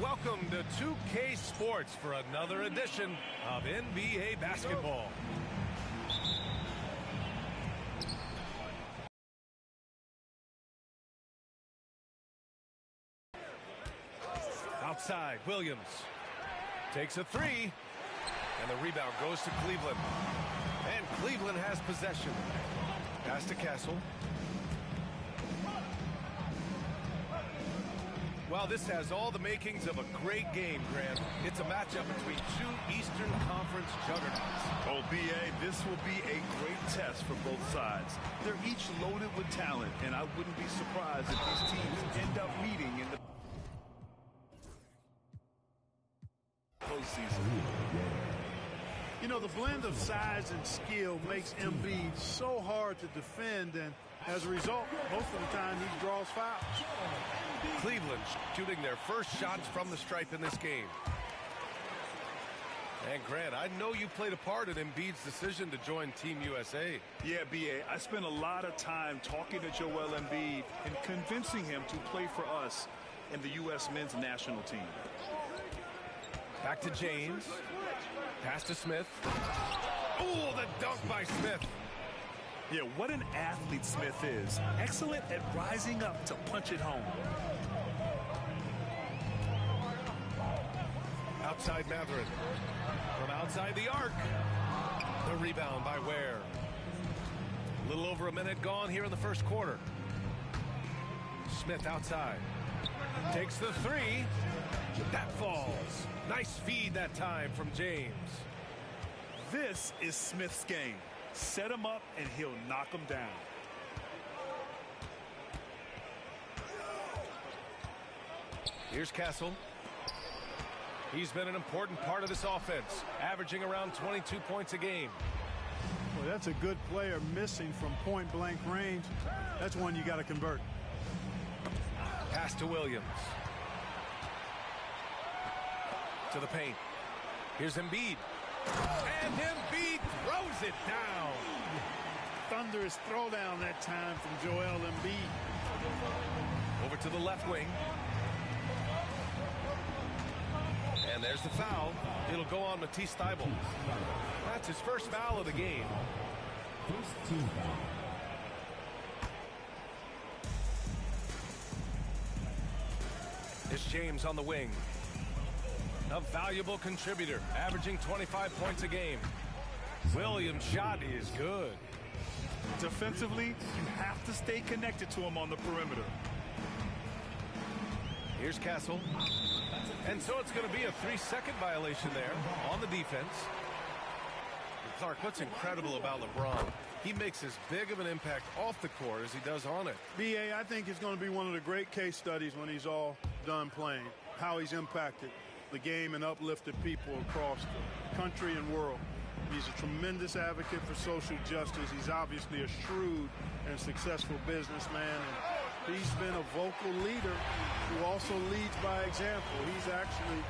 Welcome to 2K Sports for another edition of NBA basketball. Outside, Williams takes a three, and the rebound goes to Cleveland. And Cleveland has possession. Pass to Castle. Well, this has all the makings of a great game, Grant. It's a matchup between two Eastern Conference juggernauts. Oh, B.A., this will be a great test for both sides. They're each loaded with talent, and I wouldn't be surprised if these teams end up meeting in the postseason. You know, the blend of size and skill makes Embiid so hard to defend, and as a result, most of the time he draws fouls. Cleveland shooting their first shots from the stripe in this game. And Grant, I know you played a part in Embiid's decision to join Team USA. Yeah, B.A., I spent a lot of time talking to Joel Embiid and convincing him to play for us in the U.S. men's national team. Back to James. Pass to Smith. Oh, the dunk by Smith. Yeah, what an athlete Smith is. Excellent at rising up to punch it home. Outside Matherin. From outside the arc. The rebound by Ware. A little over a minute gone here in the first quarter. Smith outside. Takes the three. That falls. Nice feed that time from James. This is Smith's game. Set him up and he'll knock him down. Here's Castle. He's been an important part of this offense, averaging around 22 points a game. Well, that's a good player missing from point-blank range. That's one you got to convert. Pass to Williams. To the paint. Here's Embiid. And Embiid throws it down. Thunderous throwdown that time from Joel Embiid. Over to the left wing. And there's the foul. It'll go on Matisse Thybulle. That's his first foul of the game. First team foul. It's James on the wing. A valuable contributor, averaging 25 points a game. Williams' shot is good. Defensively, you have to stay connected to him on the perimeter. Here's Castle. And so it's going to be a 3-second violation there on the defense. And Clark, what's incredible about LeBron, he makes as big of an impact off the court as he does on it. B.A., I think it's going to be one of the great case studies when he's all done playing, how he's impacted the game and uplifted people across the country and world. He's a tremendous advocate for social justice. He's obviously a shrewd and successful businessman, and he's been a vocal leader who also leads by example. He's actually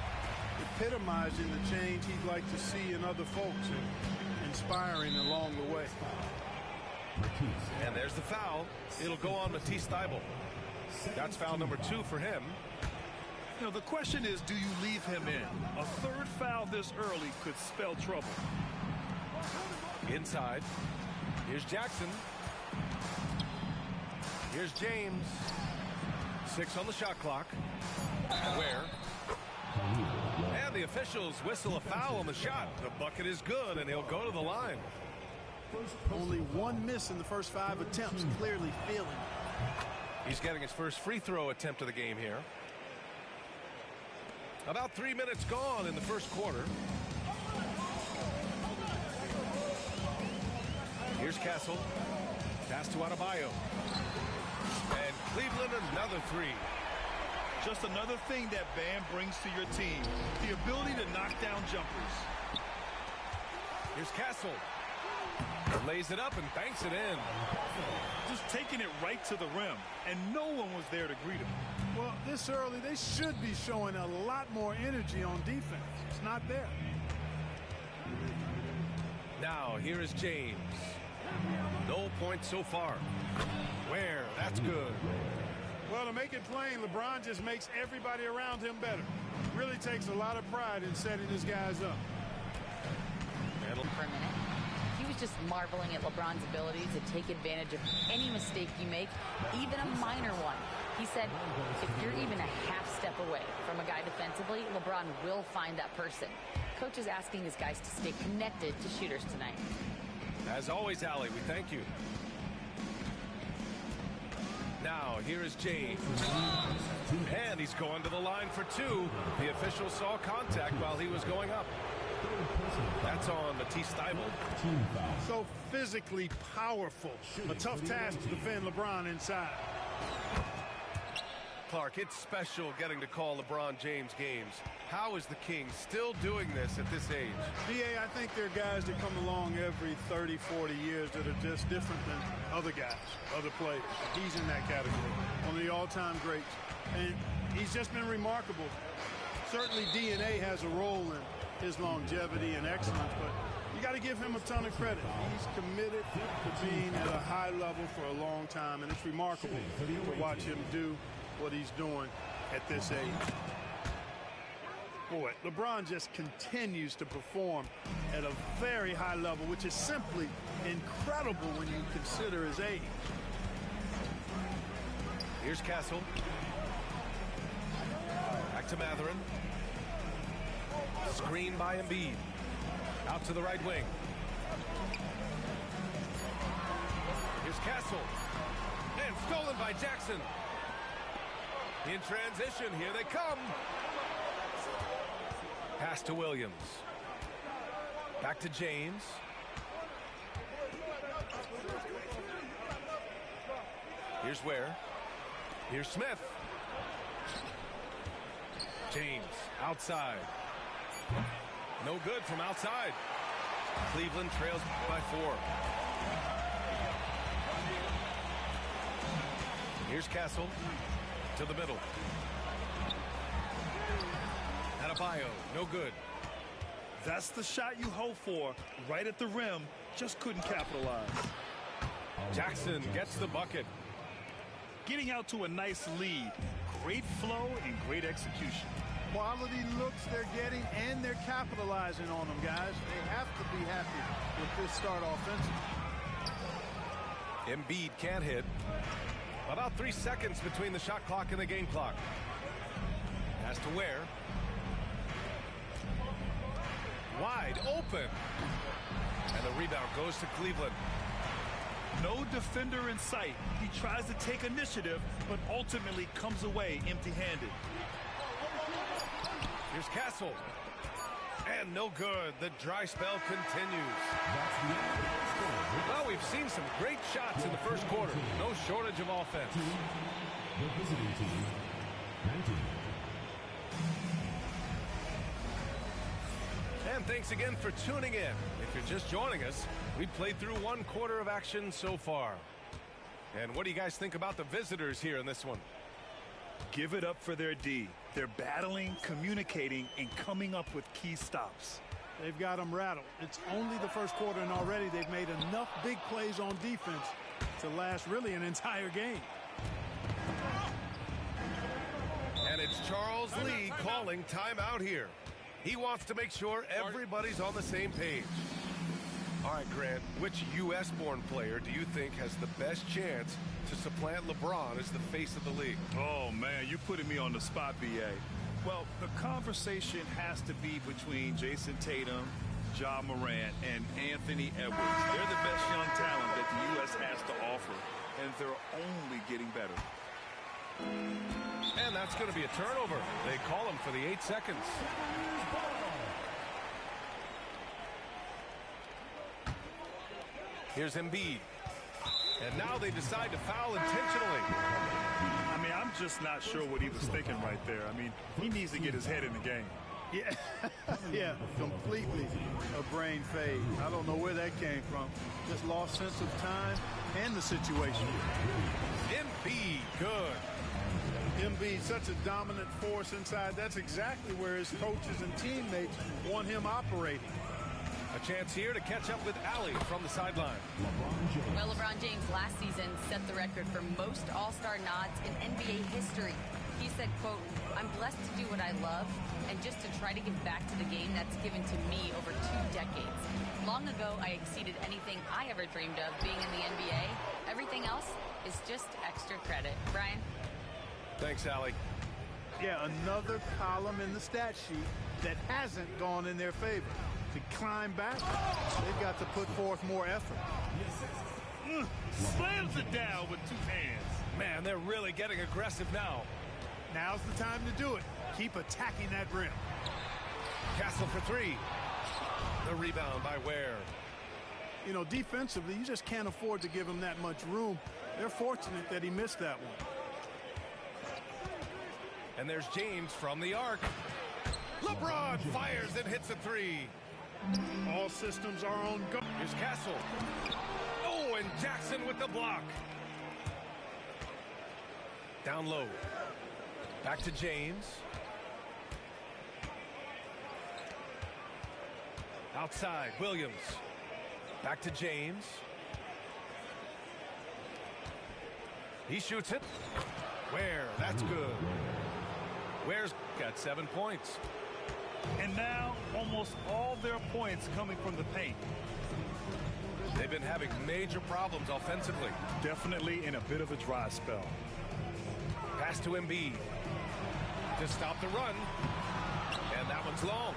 epitomizing the change he'd like to see in other folks and inspiring along the way. And there's the foul. It'll go on Matisse Thybulle. That's foul number 2 for him. You know, the question is, do you leave him in? A third foul this early could spell trouble. Inside. Here's Jackson. Here's James. 6 on the shot clock. Ware. And the officials whistle a foul on the shot. The bucket is good, and he'll go to the line. Only one miss in the first 5 attempts. Clearly feeling. He's getting his first free throw attempt of the game here. About 3 minutes gone in the first quarter. Here's Castle. Pass to Adebayo. And Cleveland another 3. Just another thing that Bam brings to your team. The ability to knock down jumpers. Here's Castle. Lays it up and banks it in. Just taking it right to the rim, and no one was there to greet him. Well, this early, they should be showing a lot more energy on defense. It's not there. Now, here is James. No points so far. Where? That's good. Well, to make it plain, LeBron just makes everybody around him better. Really takes a lot of pride in setting his guys up. For a minute. He was just marveling at LeBron's ability to take advantage of any mistake you make, even a minor one. He said, if you're even a half step away from a guy defensively, LeBron will find that person. Coach is asking his guys to stay connected to shooters tonight. As always, Allie, we thank you. Now, here is James. And he's going to the line for 2. The official saw contact while he was going up. That's on Matisse Thybulle. So physically powerful. A tough task to defend LeBron inside. Clark, it's special getting to call LeBron James games. How is the King still doing this at this age? B.A., I think there are guys that come along every 30, 40 years that are just different than other guys, other players. He's in that category. One of the all-time greats. And he's just been remarkable. Certainly DNA has a role in his longevity and excellence, but you got to give him a ton of credit. He's committed to being at a high level for a long time, and it's remarkable to watch him do what he's doing at this age. Boy, LeBron just continues to perform at a very high level, which is simply incredible when you consider his age. Here's Castle. Back to Mathurin. Screen by Embiid. Out to the right wing. Here's Castle. And stolen by Jackson. In transition, here they come. Pass to Williams. Back to James. Here's Ware. Here's Smith. James outside. No good from outside. Cleveland trails by 4. Here's Castle to the middle. Adebayo, no good. That's the shot you hope for, right at the rim, just couldn't capitalize. Jackson gets the bucket. Getting out to a nice lead. Great flow and great execution. Quality looks they're getting, and they're capitalizing on them, guys. They have to be happy with this start offensively. Embiid can't hit. About 3 seconds between the shot clock and the game clock. Has to Ware. Wide open. And the rebound goes to Cleveland. No defender in sight. He tries to take initiative, but ultimately comes away empty-handed. Here's Castle. And no good. The dry spell continues. Well, we've seen some great shots in the first quarter. No shortage of offense. The visiting team, 19. And thanks again for tuning in. If you're just joining us, we've played through 1 quarter of action so far. And what do you guys think about the visitors here in this one? Give it up for their D. They're battling, communicating, and coming up with key stops. They've got them rattled. It's only the first quarter, and already they've made enough big plays on defense to last really an entire game. And it's Charles Lee calling timeout here. He wants to make sure everybody's on the same page. All right, Grant, which U.S.-born player do you think has the best chance to supplant LeBron as the face of the league? Oh, man, you're putting me on the spot, B.A. Well, the conversation has to be between Jason Tatum, Ja Morant, and Anthony Edwards. They're the best young talent that the U.S. has to offer, and they're only getting better. And that's going to be a turnover. They call him for the 8 seconds. Here's Embiid. And now they decide to foul intentionally. I mean, I'm just not sure what he was thinking right there. I mean, he needs to get his head in the game. Yeah, yeah, completely a brain fade. I don't know where that came from. Just lost sense of time and the situation. Embiid, good. Embiid, such a dominant force inside. That's exactly where his coaches and teammates want him operating. A chance here to catch up with Allie from the sideline. Well, LeBron James last season set the record for most All-Star nods in NBA history. He said, quote, "I'm blessed to do what I love and just to try to give back to the game that's given to me over 2 decades. Long ago, I exceeded anything I ever dreamed of being in the NBA. Everything else is just extra credit." Brian? Thanks, Allie. Yeah, another column in the stat sheet that hasn't gone in their favor. To climb back, they've got to put forth more effort. Slams it down with 2 hands. Man, they're really getting aggressive now. Now's the time to do it. Keep attacking that rim. Castle for 3. The rebound by Ware. You know, defensively, you just can't afford to give him that much room. They're fortunate that he missed that one. And there's James from the arc. LeBron fires and hits a 3. All systems are on go. Here's Castle. Oh, and Jackson with the block. Down low. Back to James. Outside, Williams. Back to James. He shoots it. Ware, that's good. Ware's got 7 points. And now almost all their points coming from the paint. They've been having major problems offensively. Definitely in a bit of a dry spell. Pass to Embiid to stop the run. And that one's long.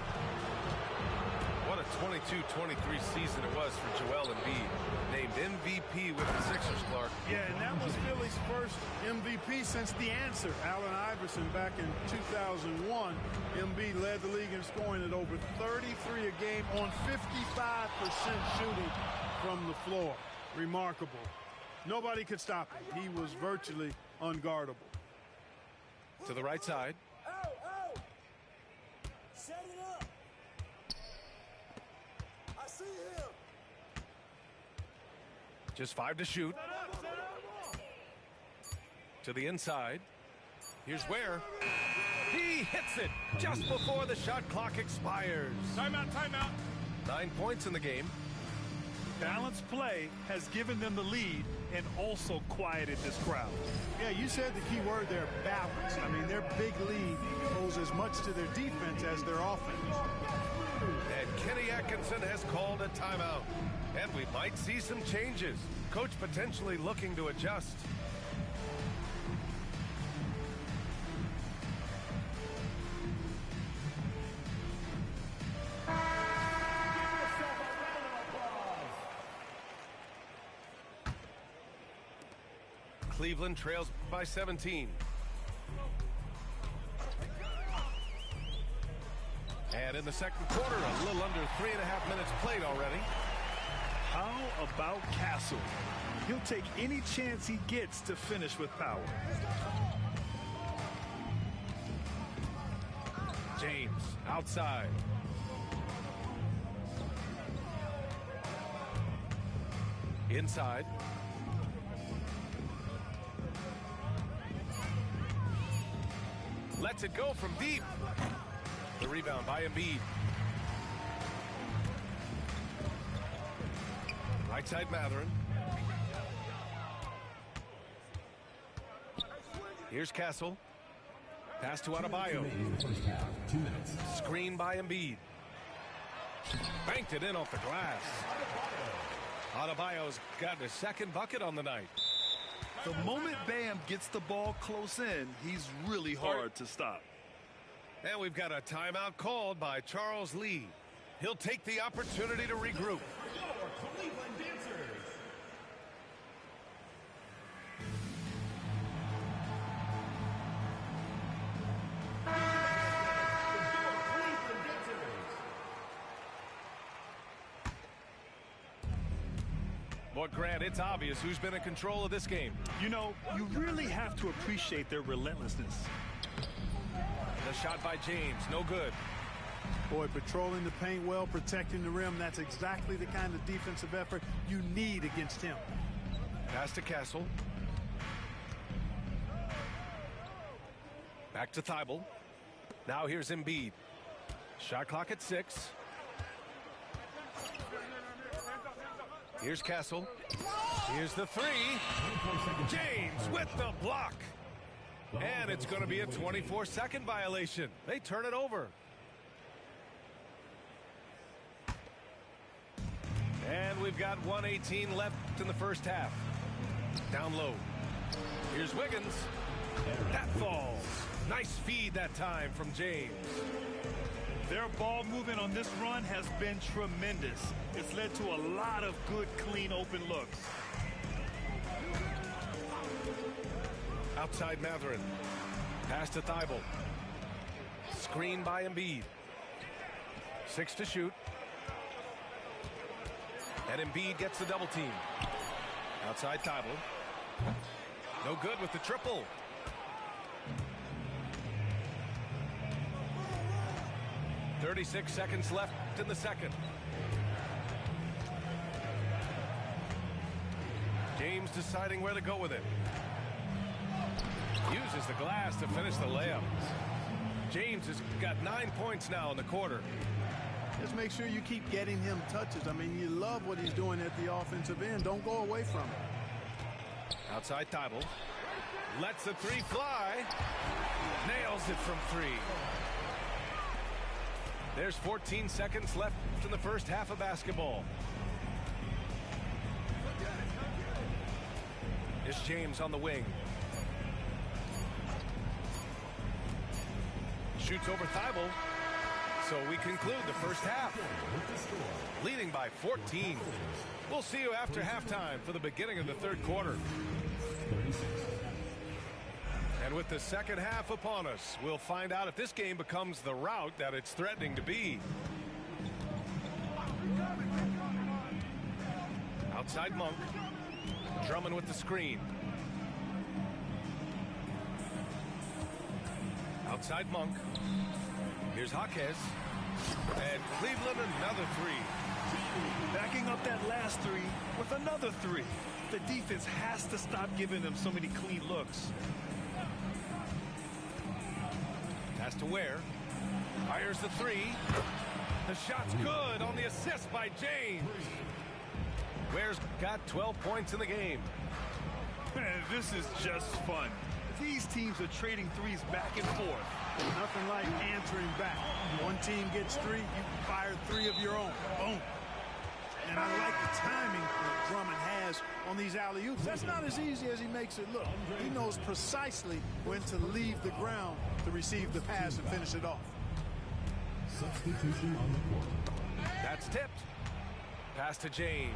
What a 22-23 season it was for Joel Embiid. Named MVP with the Sixers, Clark. Yeah, and that was Philly's first MVP since the answer. Allen Iverson back in 2001. Embiid led the league in scoring at over 33 a game on 55% shooting from the floor. Remarkable. Nobody could stop him. He was virtually unguardable. To the right side. Set it up. I see him. Just 5 to shoot. To the inside. Here's Ware. He hits it just before the shot clock expires. Timeout, timeout. 9 points in the game. Balanced play has given them the lead and also quieted this crowd. Yeah, you said the key word there, balance. I mean, their big lead owes as much to their defense as their offense. And Kenny Atkinson has called a timeout. And we might see some changes. Coach potentially looking to adjust. Cleveland trails by 17. And in the second quarter, a little under 3.5 minutes played already. How about Castle? He'll take any chance he gets to finish with power. James outside. Inside. Lets it go from deep. The rebound by Embiid. Right side Matherin. Here's Castle. Pass to Adebayo. Screen by Embiid. Banked it in off the glass. Adebayo's got his second bucket on the night. The moment Bam gets the ball close in, he's really hard to stop. And we've got a timeout called by Charles Lee. He'll take the opportunity to regroup. Well, Grant, it's obvious who's been in control of this game. You know, you really have to appreciate their relentlessness. The shot by James, no good. Boy, patrolling the paint well, protecting the rim, that's exactly the kind of defensive effort you need against him. Pass to Castle. Back to Thibault. Now here's Embiid. Shot clock at 6. Here's Castle. Here's the 3. James with the block. And it's going to be a 24-second violation. They turn it over. And we've got 1:18 left in the first half. Down low. Here's Wiggins. That falls. Nice feed that time from James. Their ball movement on this run has been tremendous. It's led to a lot of good, clean, open looks. Outside Matherin. Pass to Thibault. Screen by Embiid. 6 to shoot. And Embiid gets the double team. Outside Thibault. No good with the triple. .36 seconds left in the second. James deciding where to go with it. Uses the glass to finish the layup. James has got 9 points now in the quarter. Just make sure you keep getting him touches. I mean, you love what he's doing at the offensive end. Don't go away from it. Outside Thibault. Lets the 3 fly. Nails it from 3. There's 14 seconds left in the first half of basketball. It's James on the wing. Shoots over Thibault. So we conclude the first half. Leading by 14. We'll see you after halftime for the beginning of the third quarter. And with the second half upon us, we'll find out if this game becomes the rout that it's threatening to be. Outside Monk. Drummond with the screen. Outside Monk. Here's Jaquez. And Cleveland another 3. Backing up that last 3 with another 3. The defense has to stop giving them so many clean looks. Pass to Ware. Fires the 3. The shot's good on the assist by James. Ware's got 12 points in the game. Man, this is just fun. These teams are trading threes back and forth. Nothing like answering back. One team gets 3, you fire 3 of your own. Boom. And I like the timing that Drummond has on these alley-oops. That's not as easy as he makes it look. He knows precisely when to leave the ground to receive the pass and finish it off. Substitution on the court. That's tipped. Pass to James.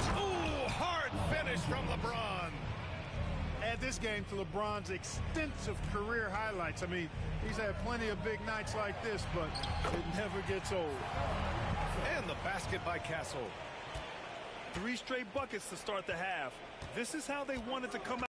Ooh, hard finish from LeBron. Add this game to LeBron's extensive career highlights. I mean, he's had plenty of big nights like this, but it never gets old. And the basket by Castle. 3 straight buckets to start the half. This is how they wanted to come out.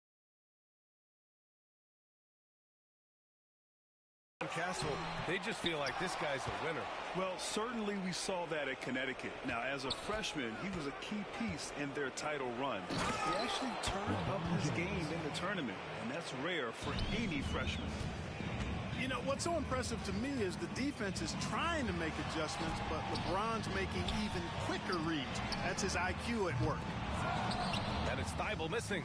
Castle, they just feel like this guy's a winner. Well, certainly we saw that at Connecticut. Now, as a freshman, he was a key piece in their title run. He actually turned up his game in the tournament, and that's rare for any freshman. You know, what's so impressive to me is the defense is trying to make adjustments, but LeBron's making even quicker reads. That's his IQ at work. And it's Thibault missing.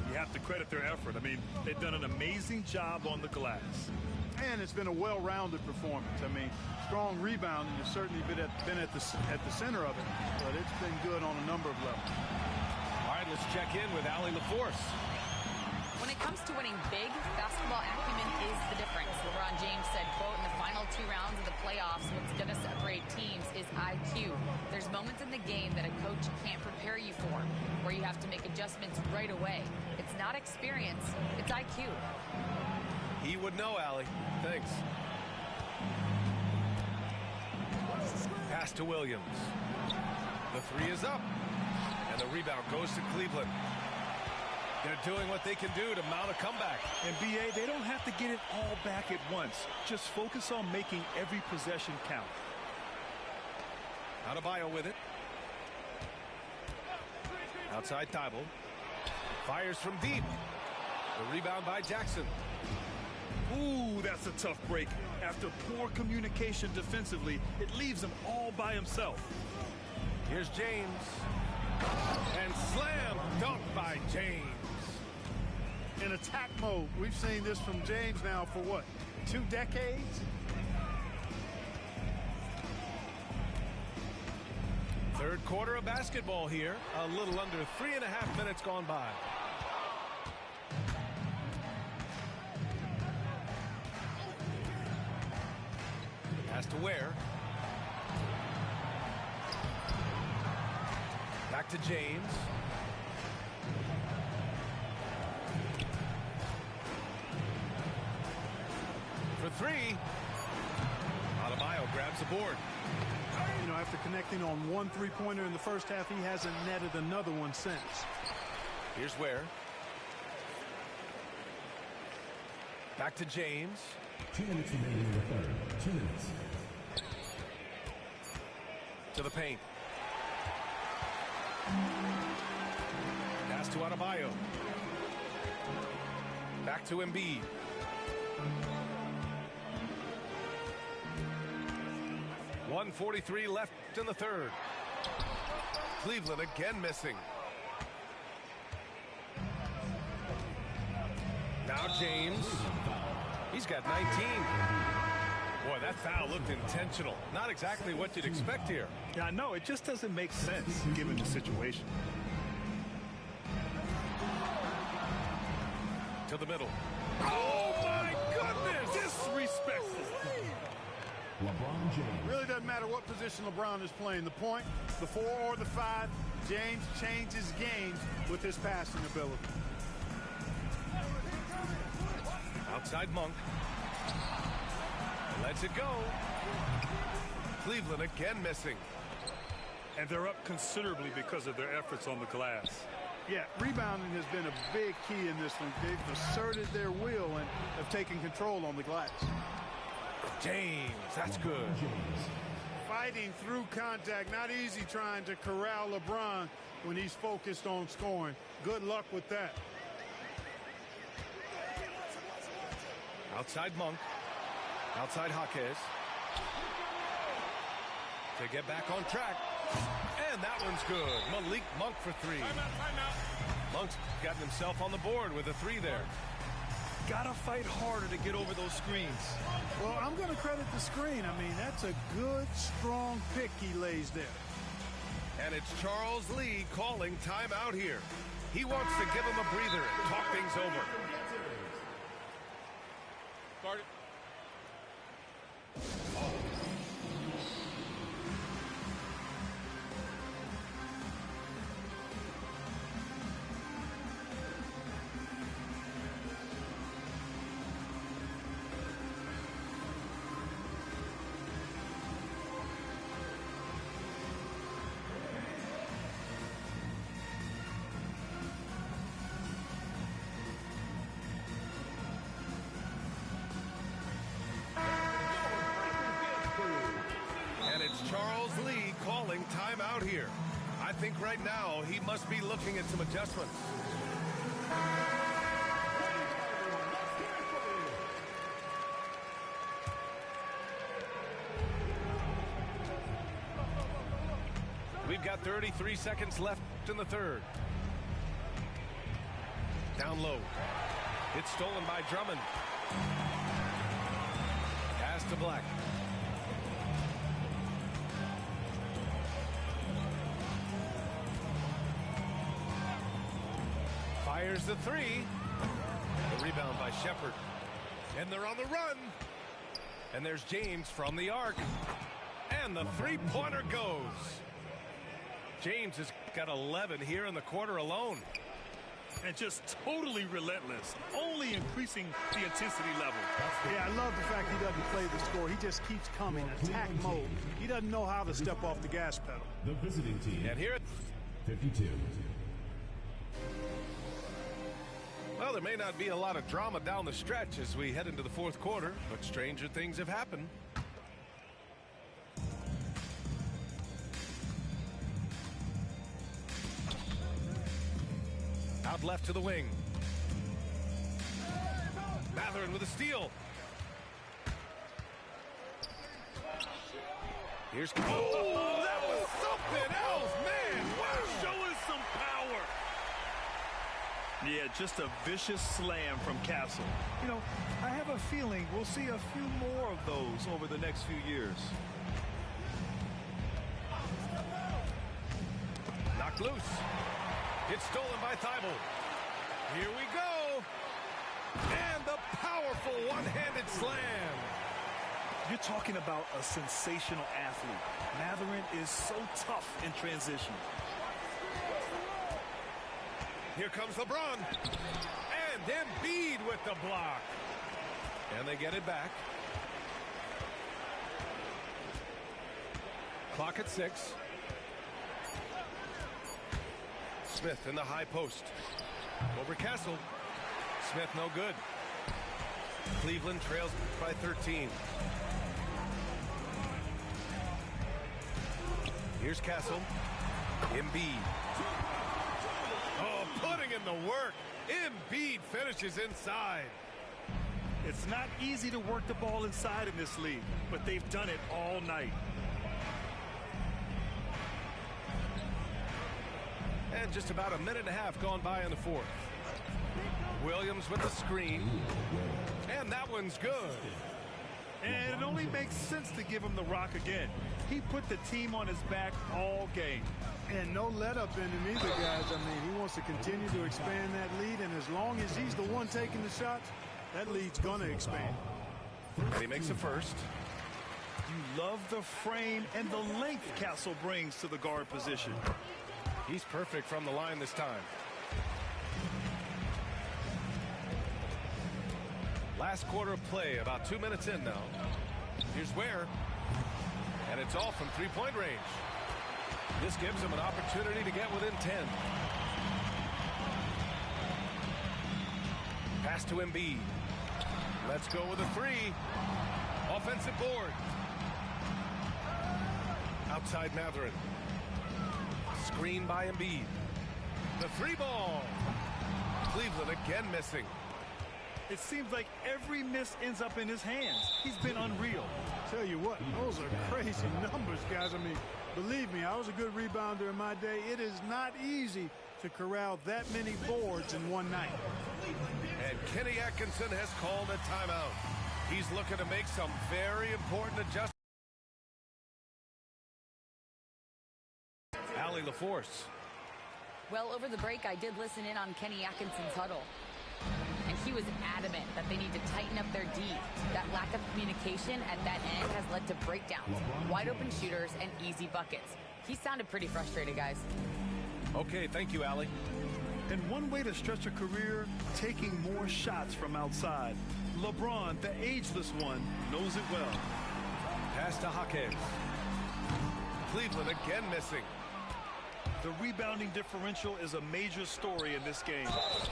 You have to credit their effort. I mean, they've done an amazing job on the glass. And it's been a well-rounded performance. I mean, strong rebounding has certainly been at the center of it, but it's been good on a number of levels. All right, let's check in with Allie LaForce. When it comes to winning big, basketball acumen is the difference. LeBron James said, quote, in the final 2 rounds of the playoffs, what's going to separate teams is IQ. There's moments in the game that a coach can't prepare you for, where you have to make adjustments right away. It's not experience, it's IQ. He would know, Allie. Thanks. Pass to Williams. The 3 is up. And the rebound goes to Cleveland. They're doing what they can do to mount a comeback. And BA, they don't have to get it all back at once. Just focus on making every possession count. Adebayo with it. Outside Thibault. Fires from deep. The rebound by Jackson. Ooh, that's a tough break. After poor communication defensively, it leaves him all by himself. Here's James. And slam dunk by James. In attack mode, we've seen this from James now for what, 2 decades? Third quarter of basketball here. A little under 3.5 minutes gone by. Pass to Ware. Back to James. For 3. Adebayo grabs the board. You know, after connecting on 1 3-pointer in the first half, he hasn't netted another one since. Here's Ware. Back to James. 2 minutes remaining in the third. 2 minutes. To the paint. Pass to Adebayo. Back to Embiid. .143 left in the third. Cleveland again missing. Now James. He's got 19. Boy, that foul looked intentional. Not exactly what you'd expect here. Yeah, I know. It just doesn't make sense given the situation. To the middle. Oh, my goodness! Disrespectful. LeBron James. Really doesn't matter what position LeBron is playing. The point, the 4 or the 5, James changes games with his passing ability. Outside Monk. Lets it go. Cleveland again missing. And they're up considerably because of their efforts on the glass. Yeah, rebounding has been a big key in this one. They've asserted their will and have taken control on the glass. James, that's good. Fighting through contact, not easy trying to corral LeBron when he's focused on scoring. Good luck with that. Outside Monk. Outside Jaquez. To get back on track. And that one's good. Malik Monk for 3. Monk's gotten himself on the board with a 3 there. Gotta fight harder to get over those screens. Well, I'm going to credit the screen. I mean, that's a good, strong pick he lays there. And it's Charles Lee calling timeout here. He wants to give him a breather and talk things over. Start it. think right now he must be looking at some adjustments. We've got 33 seconds left in the third. Down low. It's stolen by Drummond. Pass to Black. Fires the three. The rebound by Shepard. And they're on the run. And there's James from the arc. And the three-pointer goes. James has got 11 here in the quarter alone. And just totally relentless, only increasing the intensity level. Yeah, I love the fact he doesn't play the score. He just keeps coming, attack mode. He doesn't know how to step off the gas pedal. The visiting team. And here, 52. well, there may not be a lot of drama down the stretch as we head into the fourth quarter, but stranger things have happened. Out left to the wing. Matherin with a steal. Here's... Oh, that was something else, man! Wow, showing some power. Yeah, just a vicious slam from Castle. You know, I have a feeling we'll see a few more of those over the next few years. Knocked loose. It's stolen by Thibault. Here we go. And the powerful one-handed slam. You're talking about a sensational athlete. Matherin is so tough in transition. Here comes LeBron. And Embiid with the block. And they get it back. Clock at 6. Smith in the high post. Over Castle. Smith no good. Cleveland trails by 13. Here's Castle. Embiid. Oh, putting in the work. Embiid finishes inside. It's not easy to work the ball inside in this league, but they've done it all night. And just about a minute and a half gone by in the fourth. Williams with the screen. And that one's good. And it only makes sense to give him the rock again. He put the team on his back all game. And no let up in him either, guys. I mean, he wants to continue to expand that lead, and as long as he's the one taking the shots, that lead's going to expand. And he makes a first. You love the frame and the length Castle brings to the guard position. He's perfect from the line this time. Last quarter of play, about 2 minutes in now. Here's Ware. And it's all from three-point range. This gives him an opportunity to get within 10. Pass to Embiid. Let's go with a three. Offensive board. Outside Matherin. Screen by Embiid. The three ball. Cleveland again missing. It seems like every miss ends up in his hands. He's been unreal. Tell you what, those are crazy numbers, guys. I mean, believe me, I was a good rebounder in my day. It is not easy to corral that many boards in one night. And Kenny Atkinson has called a timeout. He's looking to make some very important adjustments. Allie LaForce. Well, over the break, I did listen in on Kenny Atkinson's huddle. And he was adamant that they need to tighten up their D. That lack of communication at that end has led to breakdowns, wide open shooters, and easy buckets. He sounded pretty frustrated, guys. Okay, thank you, Allie. And one way to stretch a career, taking more shots from outside. LeBron, the ageless one, knows it well. Pass to Jaquez. Cleveland again missing. The rebounding differential is a major story in this game.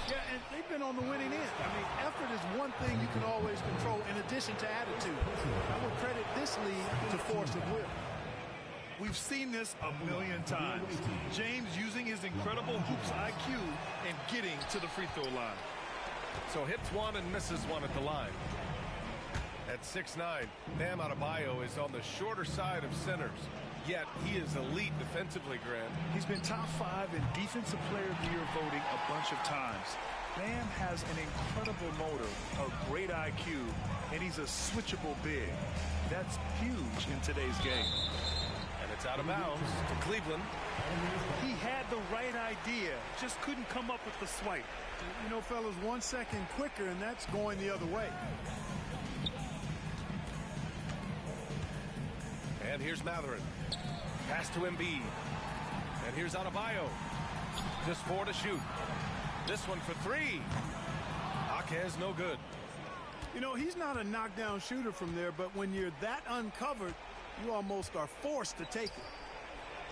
Yeah, and they've been on the winning end. I mean, effort is one thing you can always control in addition to attitude. I would credit this lead to force of will. we've seen this a million times. James using his incredible hoops IQ and getting to the free throw line. So hits one and misses one at the line. At 6'9", Bam Adebayo is on the shorter side of centers. Yet he is elite defensively, Grant. He's been top 5 in Defensive Player of the Year voting a bunch of times. Bam has an incredible motor, a great IQ, and he's a switchable big. That's huge in today's game. And it's out of bounds to Cleveland. He had the right idea, just couldn't come up with the swipe. You know, fellas, 1 second quicker, and that's going the other way. And here's Matherin. Pass to Embiid. And here's Adebayo. Just 4 to shoot. This one for 3. Akez no good. You know, he's not a knockdown shooter from there, but when you're that uncovered, you almost are forced to take it.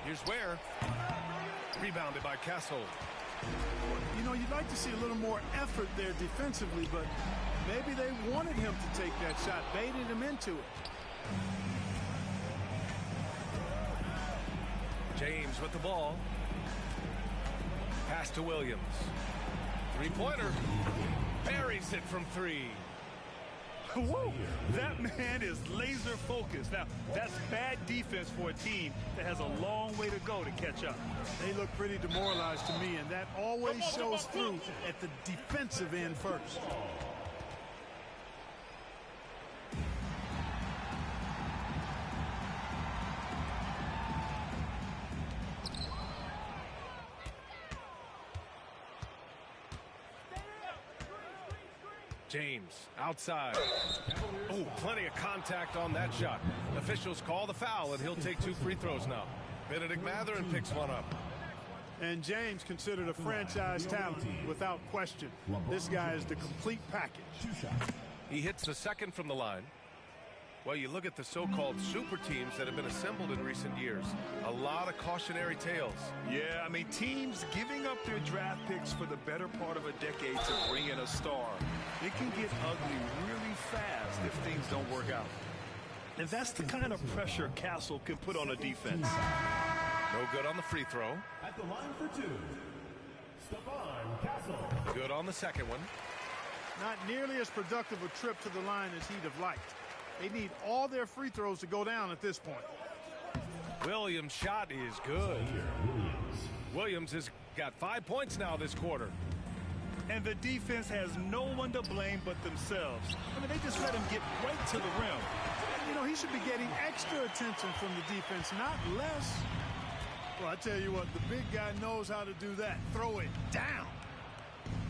Here's Ware. Rebounded by Castle. You know, you'd like to see a little more effort there defensively, but maybe they wanted him to take that shot, baited him into it. James with the ball. Pass to Williams. Three-pointer. Buries it from 3. Whoa, that man is laser focused. Now, that's bad defense for a team that has a long way to go to catch up. They look pretty demoralized to me, and that always shows through at the defensive end first. James outside. Oh, plenty of contact on that shot. Officials call the foul, and he'll take 2 free throws now. Benedict Matherin picks one up. And James considered a franchise talent without question. This guy is the complete package. He hits the second from the line. Well, you look at the so-called super teams that have been assembled in recent years. A lot of cautionary tales. Yeah, I mean, teams giving up their draft picks for the better part of a decade to bring in a star. It can get ugly really fast if things don't work out. And that's the kind of pressure Castle can put on a defense. No good on the free throw. At the line for 2, Stephon Castle. Good on the second one. Not nearly as productive a trip to the line as he'd have liked. They need all their free throws to go down at this point. Williams' shot is good. Williams has got 5 points now this quarter. And the defense has no one to blame but themselves. I mean, they just let him get right to the rim. You know, he should be getting extra attention from the defense, not less. Well, I tell you what, the big guy knows how to do that. Throw it down.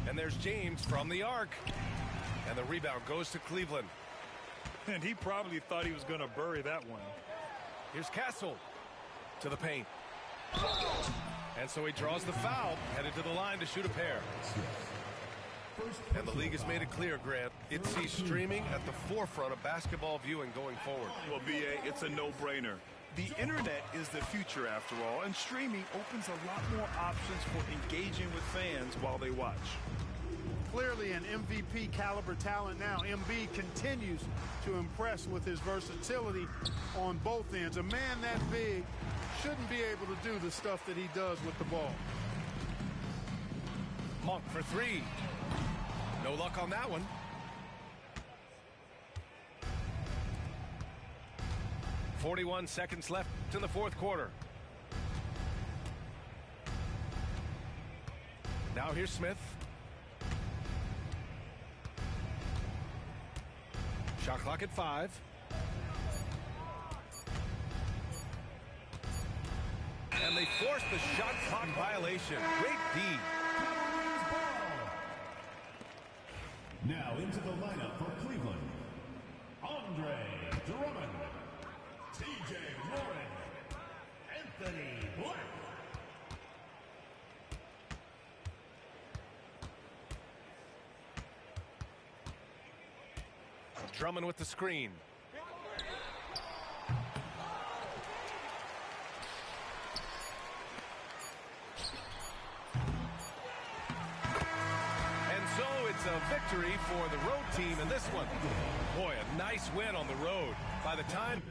And there's James from the arc. And the rebound goes to Cleveland. And he probably thought he was going to bury that one. Here's Castle to the paint. And so he draws the foul, headed to the line to shoot a pair. And the league has made it clear, Grant, it sees streaming at the forefront of basketball viewing going forward. Well, B.A., it's a no-brainer. The internet is the future, after all, and streaming opens a lot more options for engaging with fans while they watch. Clearly an MVP caliber talent now. Embiid continues to impress with his versatility on both ends. A man that big shouldn't be able to do the stuff that he does with the ball. Monk for 3. No luck on that one. 41 seconds left in the fourth quarter. Now here's Smith. Shot clock at 5. And they force the shot clock violation. Great D. Now into the lineup for Cleveland, Andre Drummond, T.J. Warren, Anthony Black. Drummond with the screen. A victory for the road team in this one. Boy, a nice win on the road. By the time